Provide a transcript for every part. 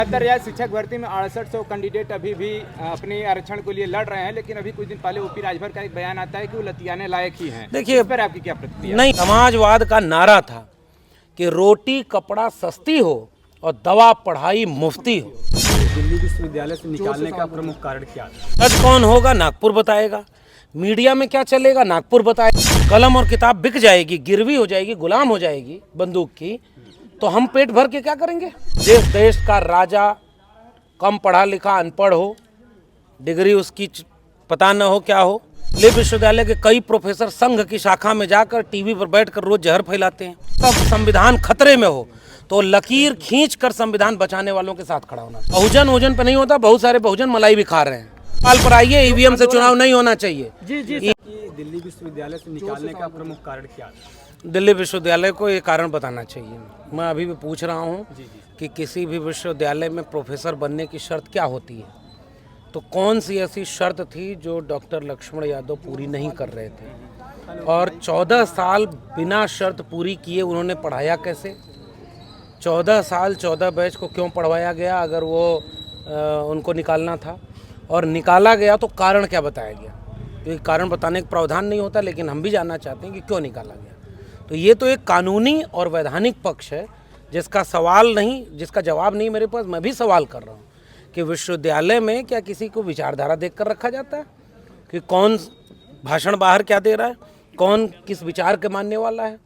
अंतर्राज्य शिक्षक भर्ती में 6800 कैंडिडेट अभी भी अपने आरक्षण के लिए लड़ रहे हैं, लेकिन अभी कुछ दिन पहले ओपी राजभर का एक बयान आता है कि वो लतियाने लायक ही हैं। देखिए, इस पर आपकी क्या प्रतिक्रिया? नहीं, समाजवाद का नारा था कि रोटी कपड़ा सस्ती हो और दवा पढ़ाई मुफ्ती हो। दिल्ली विश्वविद्यालय से निकालने का प्रमुख कारण क्या था? जज कौन होगा नागपुर बताएगा, मीडिया में क्या चलेगा नागपुर बताएगा। कलम और किताब बिक जाएगी, गिरवी हो जाएगी, गुलाम हो जाएगी बंदूक की, तो हम पेट भर के क्या करेंगे? जिस देश का राजा कम पढ़ा लिखा अनपढ़ हो, डिग्री उसकी पता न हो क्या हो, ले विश्वविद्यालय के कई प्रोफेसर संघ की शाखा में जाकर टीवी पर बैठकर रोज जहर फैलाते हैं। तब संविधान खतरे में हो तो लकीर खींच कर संविधान बचाने वालों के साथ खड़ा होना। बहुजन वोजन पे नहीं होता, बहुत सारे बहुजन मलाई भी खा रहे हैं। साल पर आइए, ईवीएम से चुनाव नहीं होना चाहिए। जी दिल्ली विश्वविद्यालय से निकालने का प्रमुख कारण क्या था? दिल्ली विश्वविद्यालय को ये कारण बताना चाहिए। मैं अभी भी पूछ रहा हूँ कि किसी भी विश्वविद्यालय में प्रोफेसर बनने की शर्त क्या होती है, तो कौन सी ऐसी शर्त थी जो डॉक्टर लक्ष्मण यादव पूरी नहीं कर रहे थे? और 14 साल बिना शर्त पूरी किए उन्होंने पढ़ाया कैसे? 14 साल 14 बैच को क्यों पढ़वाया गया अगर वो उनको निकालना था? और निकाला गया तो कारण क्या बताया गया? क्योंकि कारण बताने का प्रावधान नहीं होता, लेकिन हम भी जानना चाहते हैं कि क्यों निकाला गया। तो ये तो एक कानूनी और वैधानिक पक्ष है जिसका सवाल नहीं, जिसका जवाब नहीं मेरे पास। मैं भी सवाल कर रहा हूँ कि विश्वविद्यालय में क्या किसी को विचारधारा देखकर रखा जाता है कि कौन भाषण बाहर क्या दे रहा है, कौन किस विचार के मानने वाला है,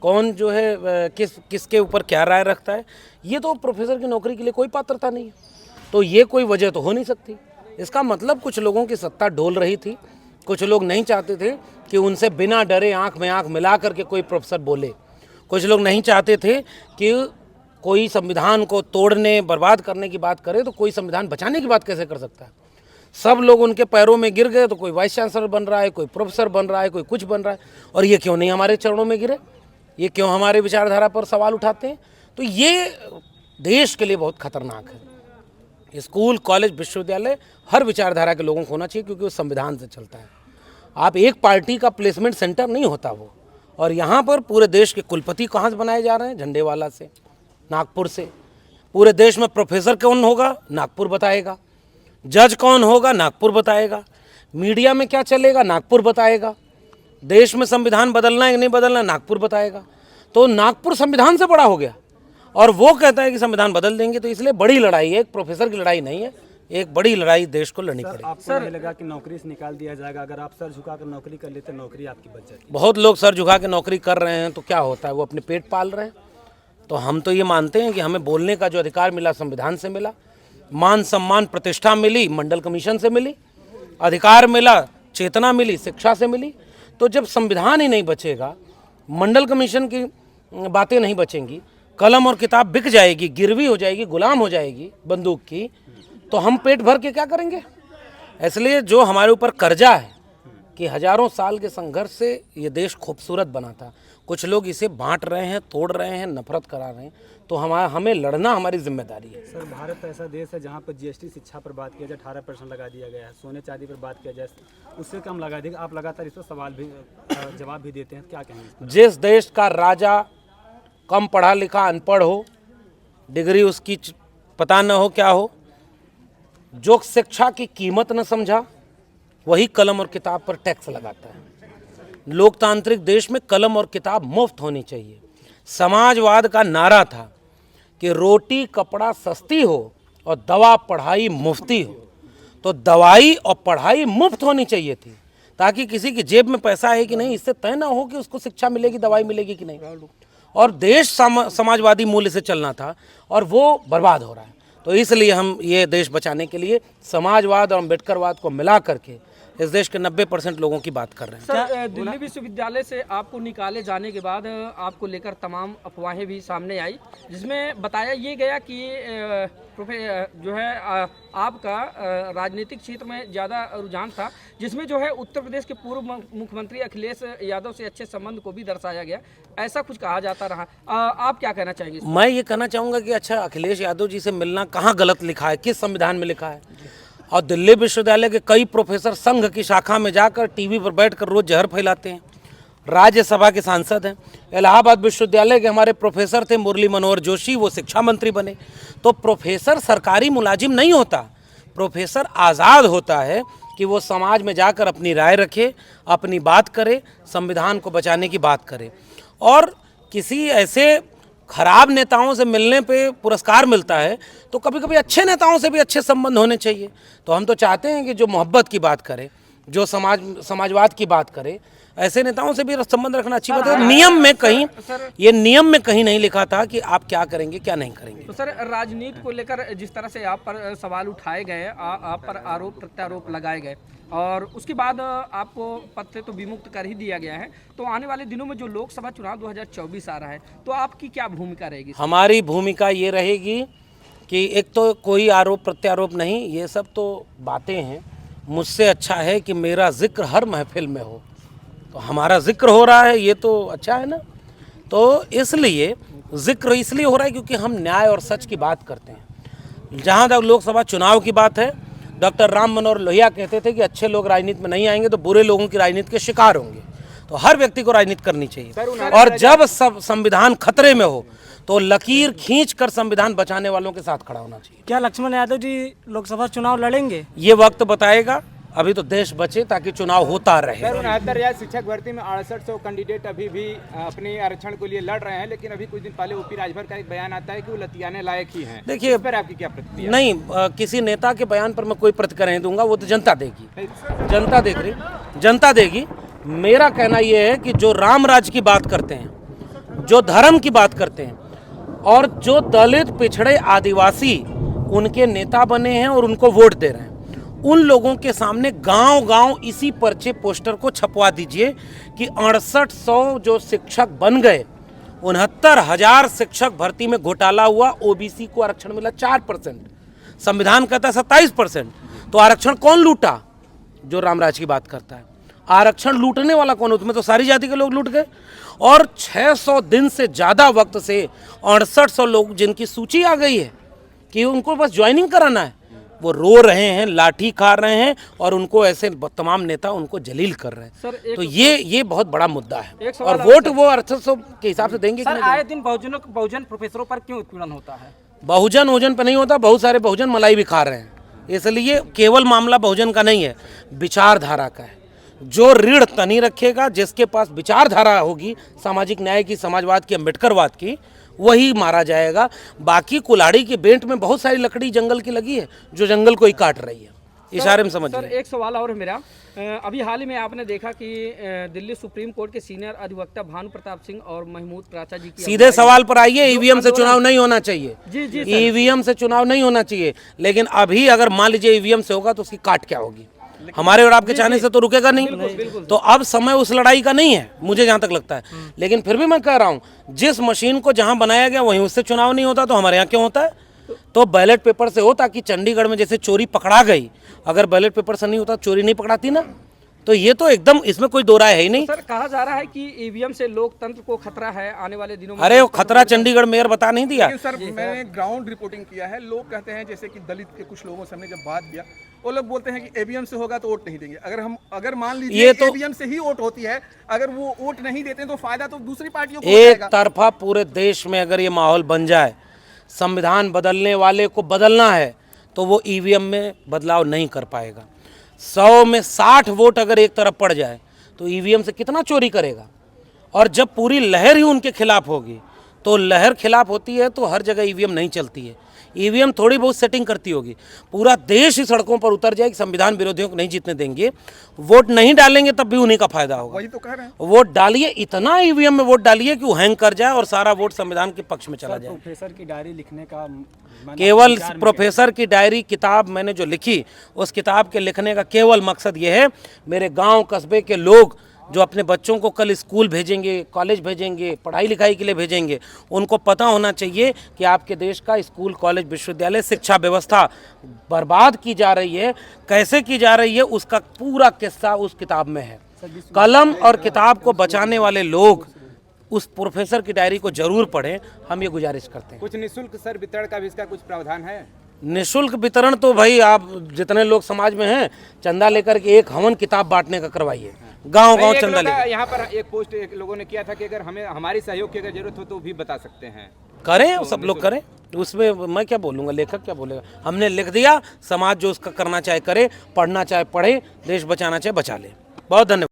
कौन जो है किसके ऊपर क्या राय रखता है? ये तो प्रोफेसर की नौकरी के लिए कोई पात्रता नहीं है, तो ये कोई वजह तो हो नहीं सकती। इसका मतलब कुछ लोगों की सत्ता डोल रही थी, कुछ लोग नहीं चाहते थे कि उनसे बिना डरे आंख में आंख मिला करके कोई प्रोफेसर बोले। कुछ लोग नहीं चाहते थे कि कोई संविधान को तोड़ने बर्बाद करने की बात करे, तो कोई संविधान बचाने की बात कैसे कर सकता है? सब लोग उनके पैरों में गिर गए, तो कोई वाइस चांसलर बन रहा है, कोई प्रोफेसर बन रहा है, कोई कुछ बन रहा है। और ये क्यों नहीं हमारे चरणों में गिरे? ये क्यों हमारे विचारधारा पर सवाल उठाते हैं? तो ये देश के लिए बहुत खतरनाक है। स्कूल, कॉलेज, विश्वविद्यालय हर विचारधारा के लोगों को होना चाहिए, क्योंकि वो संविधान से चलता है। आप एक पार्टी का प्लेसमेंट सेंटर नहीं होता वो। और यहाँ पर पूरे देश के कुलपति कहाँ से बनाए जा रहे हैं? झंडेवाला से, नागपुर से। पूरे देश में प्रोफेसर कौन होगा? नागपुर बताएगा। जज कौन होगा? नागपुर बताएगा। मीडिया में क्या चलेगा? नागपुर बताएगा। देश में संविधान बदलना है कि नहीं बदलना, नागपुर बताएगा। तो नागपुर संविधान से बड़ा हो गया और वो कहता है कि संविधान बदल देंगे। तो इसलिए बड़ी लड़ाई है, एक प्रोफेसर की लड़ाई नहीं है, एक बड़ी लड़ाई देश को लड़नी पड़ेगी। आपको नहीं लगा कि नौकरी से निकाल दिया जाएगा? अगर आप सर झुकाकर नौकरी कर लेते, नौकरी आपकी बच जाती। बहुत लोग सर झुका के नौकरी कर रहे हैं, तो क्या होता है? वो अपने पेट पाल रहे हैं। तो हम तो ये मानते हैं कि हमें बोलने का जो अधिकार मिला संविधान से मिला, मान सम्मान प्रतिष्ठा मिली मंडल कमीशन से मिली, अधिकार मिला, चेतना मिली, शिक्षा से मिली। तो जब संविधान ही नहीं बचेगा, मंडल कमीशन की बातें नहीं बचेंगी, कलम और किताब बिक जाएगी, गिरवी हो जाएगी, गुलाम हो जाएगी बंदूक की, तो हम पेट भर के क्या करेंगे? इसलिए जो हमारे ऊपर कर्जा है कि हजारों साल के संघर्ष से ये देश खूबसूरत बना था, कुछ लोग इसे बांट रहे हैं, तोड़ रहे हैं, नफरत करा रहे हैं, तो हमें लड़ना हमारी जिम्मेदारी है। सर, भारत ऐसा देश है जहाँ पर जीएसटी शिक्षा पर बात किया जाए 18% लगा दिया गया है, सोने चांदी पर बात किया जाए उससे कम लगा देगा। आप लगातार इस पर सवाल भी जवाब भी देते हैं, क्या कहेंगे? जिस देश का राजा कम पढ़ा लिखा अनपढ़ हो, डिग्री उसकी पता न हो क्या हो, जो शिक्षा की कीमत न समझा, वही कलम और किताब पर टैक्स लगाता है। लोकतांत्रिक देश में कलम और किताब मुफ्त होनी चाहिए। समाजवाद का नारा था कि रोटी कपड़ा सस्ती हो और दवा पढ़ाई मुफ्ती हो। तो दवाई और पढ़ाई मुफ्त होनी चाहिए थी, ताकि किसी की जेब में पैसा है कि नहीं इससे तय ना हो कि उसको शिक्षा मिलेगी, दवाई मिलेगी कि नहीं। और देश समाजवादी मूल्य से चलना था, और वो बर्बाद हो रहा है। तो इसलिए हम ये देश बचाने के लिए समाजवाद और अम्बेडकरवाद को मिला करके इस देश के 90% लोगों की बात कर रहे हैं। सर, दिल्ली विश्वविद्यालय से आपको निकाले जाने के बाद आपको लेकर तमाम अफवाहें भी सामने आई, जिसमें बताया ये गया कि जो है आपका राजनीतिक क्षेत्र में ज़्यादा रुझान था, जिसमें जो है उत्तर प्रदेश के पूर्व मुख्यमंत्री अखिलेश यादव से अच्छे संबंध को भी दर्शाया गया, ऐसा कुछ कहा जाता रहा। आप क्या कहना चाहेंगे? मैं ये कहना चाहूँगा कि अच्छा, अखिलेश यादव जी से मिलना कहाँ गलत लिखा है, किस संविधान में लिखा है? और दिल्ली विश्वविद्यालय के कई प्रोफेसर संघ की शाखा में जाकर टीवी पर बैठकर रोज जहर फैलाते हैं। राज्यसभा के सांसद हैं। इलाहाबाद विश्वविद्यालय के हमारे प्रोफेसर थे मुरली मनोहर जोशी, वो शिक्षा मंत्री बने। तो प्रोफेसर सरकारी मुलाजिम नहीं होता, प्रोफेसर आज़ाद होता है कि वो समाज में जाकर अपनी राय रखे, अपनी बात करे, संविधान को बचाने की बात करे। और किसी ऐसे खराब नेताओं से मिलने पे पुरस्कार मिलता है, तो कभी कभी अच्छे नेताओं से भी अच्छे संबंध होने चाहिए। तो हम तो चाहते हैं कि जो मोहब्बत की बात करे, जो समाजवाद की बात करे, ऐसे नेताओं से भी संबंध रखना अच्छी बात है। नियम में कहीं, ये नियम में कहीं नहीं लिखा था कि आप क्या करेंगे क्या नहीं करेंगे। तो सर, राजनीति को लेकर जिस तरह से आप पर सवाल उठाए गए, आप पर आरोप प्रत्यारोप लगाए गए और उसके बाद आपको पद से तो विमुक्त कर ही दिया गया है, तो आने वाले दिनों में जो लोकसभा चुनाव 2024 आ रहा है, तो आपकी क्या भूमिका रहेगी? हमारी भूमिका ये रहेगी कि एक तो कोई आरोप प्रत्यारोप नहीं, ये सब तो बातें हैं। मुझसे अच्छा है कि मेरा जिक्र हर महफिल में हो, तो हमारा जिक्र हो रहा है, ये तो अच्छा है ना। तो इसलिए जिक्र इसलिए हो रहा है क्योंकि हम न्याय और सच की बात करते हैं। जहाँ तक लोकसभा चुनाव की बात है, डॉक्टर राम मनोहर लोहिया कहते थे कि अच्छे लोग राजनीति में नहीं आएंगे तो बुरे लोगों की राजनीति के शिकार होंगे। तो हर व्यक्ति को राजनीति करनी चाहिए, और जब सब संविधान खतरे में हो तो लकीर खींचकर संविधान बचाने वालों के साथ खड़ा होना चाहिए। क्या लक्ष्मण यादव जी लोकसभा चुनाव लड़ेंगे? ये वक्त बताएगा, अभी तो देश बचे ताकि चुनाव होता रहे। सर, 69,000 शिक्षक भर्ती में 6800 कैंडिडेट अभी भी अपने आरक्षण के लिए लड़ रहे हैं, लेकिन अभी कुछ दिन पहले ओपी राजभर का एक बयान आता है कि वो लतियाने लायक ही हैं। देखिए, इस पर आपकी क्या प्रतिक्रिया? नहीं, किसी नेता के बयान पर मैं कोई प्रतिक्रिया नहीं दूंगा, वो तो जनता देगी, जनता देख रही, जनता देगी। मेरा कहना यह है कि जो राम राज्य की बात करते हैं, जो धर्म की बात करते हैं, और जो दलित पिछड़े आदिवासी उनके नेता बने हैं और उनको वोट दे रहे हैं, उन लोगों के सामने गांव-गांव इसी पर्चे पोस्टर को छपवा दीजिए कि 6800 जो शिक्षक बन गए, 69,000 शिक्षक भर्ती में घोटाला हुआ, ओबीसी को आरक्षण मिला 4%, संविधान कहता है 27%। तो आरक्षण कौन लूटा? जो रामराज की बात करता है। आरक्षण लूटने वाला कौन? उसमें तो सारी जाति के लोग लूट गए। और 600 दिन से ज़्यादा वक्त से 6800 लोग जिनकी सूची आ गई है कि उनको बस ज्वाइनिंग कराना है, वो रो रहे हैं, लाठी खा रहे हैं, और उनको ऐसे तमाम नेता उनको जलील कर रहे हैं। तो ये बहुत बड़ा मुद्दा है। और वोट वो 6800 के हिसाब से देंगे। सर, आए दिन बहुजन प्रोफेसरों पर क्यों उत्पीड़न होता है? बहुजन पे नहीं होता, बहुत सारे बहुजन मलाई भी खा रहे हैं। इसलिए केवल मामला बहुजन का नहीं है, विचारधारा का है। जो रीढ़ तनी रखेगा, जिसके पास विचारधारा होगी सामाजिक न्याय की, समाजवाद की, अम्बेडकरवाद की, वही मारा जाएगा। बाकी कुल्हाड़ी के बेंट में बहुत सारी लकड़ी जंगल की लगी है, जो जंगल को ही काट रही है। इशारे में समझिए। सर, एक सवाल और है मेरा। अभी हाल ही में आपने देखा कि दिल्ली सुप्रीम कोर्ट के सीनियर अधिवक्ता भानु प्रताप सिंह और महमूद प्राचा जी की सीधे सवाल पर आइए, ईवीएम से चुनाव नहीं होना चाहिए। जी जी, ईवीएम से चुनाव नहीं होना चाहिए, लेकिन अभी अगर मान लीजिए ईवीएम से होगा तो उसकी काट क्या होगी? हमारे और आपके चाहने से तो रुकेगा नहीं। तो अब समय उस लड़ाई का नहीं है, मुझे जहां तक लगता है। लेकिन फिर भी मैं कह रहा हूं, जिस मशीन को जहां बनाया गया वहीं उससे चुनाव नहीं होता, तो हमारे यहाँ क्यों होता है? तो बैलेट पेपर से हो, ताकि चंडीगढ़ में जैसे चोरी पकड़ा गई, अगर बैलेट पेपर से नहीं होता चोरी नहीं पकड़ाती ना। तो ये तो एकदम, इसमें कोई दो राय है ही नहीं। सर, कहा जा रहा है कि ईवीएम से लोकतंत्र को खतरा है आने वाले दिनों में। अरे वो खतरा चंडीगढ़ मेयर बता नहीं दिया। सर, मैंने ग्राउंड रिपोर्टिंग किया है। लोग कहते हैं, जैसे कि दलित के कुछ लोगों से हमने जब बात किया, वो लोग बोलते हैं कि ईवीएम से होगा तो वोट नहीं देंगे। अगर मान लीजिए ईवीएम से ही वोट होती है, अगर वो वोट नहीं देते तो फायदा तो दूसरी पार्टियों को एक तरफा पूरे देश में अगर ये माहौल बन जाए, संविधान बदलने वाले को बदलना है, तो वो ईवीएम में बदलाव नहीं कर पाएगा। 100 में 60 वोट अगर एक तरफ पड़ जाए तो ईवीएम से कितना चोरी करेगा? और जब पूरी लहर ही उनके खिलाफ होगी, तो लहर खिलाफ होती है तो हर जगह ईवीएम नहीं चलती है। ईवीएम थोड़ी बहुत सेटिंग करती होगी, पूरा देश ही सड़कों पर उतर जाए कि संविधान विरोधियों को नहीं जीतने देंगे। वोट नहीं डालेंगे तब भी उन्हीं का फायदा होगा। वही तो कह रहे हैं। वोट डालिए, इतना ईवीएम में वोट डालिए कि वो हैंग कर जाए और सारा वोट संविधान के पक्ष में चला जाए। प्रोफेसर की डायरी लिखने का केवल प्रोफेसर की डायरी किताब मैंने जो लिखी, उस किताब के लिखने का केवल मकसद ये है, मेरे गांव कस्बे के लोग जो अपने बच्चों को कल स्कूल भेजेंगे, कॉलेज भेजेंगे, पढ़ाई लिखाई के लिए भेजेंगे, उनको पता होना चाहिए कि आपके देश का स्कूल, कॉलेज, विश्वविद्यालय, शिक्षा व्यवस्था बर्बाद की जा रही है, कैसे की जा रही है, उसका पूरा किस्सा उस किताब में है। कलम और किताब को बचाने वाले लोग उस प्रोफेसर की डायरी को जरूर पढ़ें, हम ये गुजारिश करते हैं। कुछ निःशुल्क सर वितरण का भी इसका कुछ प्रावधान है? निःशुल्क वितरण तो भाई आप जितने लोग समाज में हैं चंदा लेकर के एक हवन किताब बांटने का करवाइए, गांव गांव एक चंदा लोग लेकर यहाँ पर एक पोस्ट एक लोगों ने किया था कि अगर हमें हमारी सहयोग की अगर जरूरत हो तो भी बता सकते हैं। करें, सब लोग करें, उसमें मैं क्या बोलूँगा, लेखक क्या बोलेगा। हमने लिख दिया, समाज जो उसका करना चाहे करे, पढ़ना चाहे पढ़े, देश बचाना चाहे बचा ले। बहुत धन्यवाद।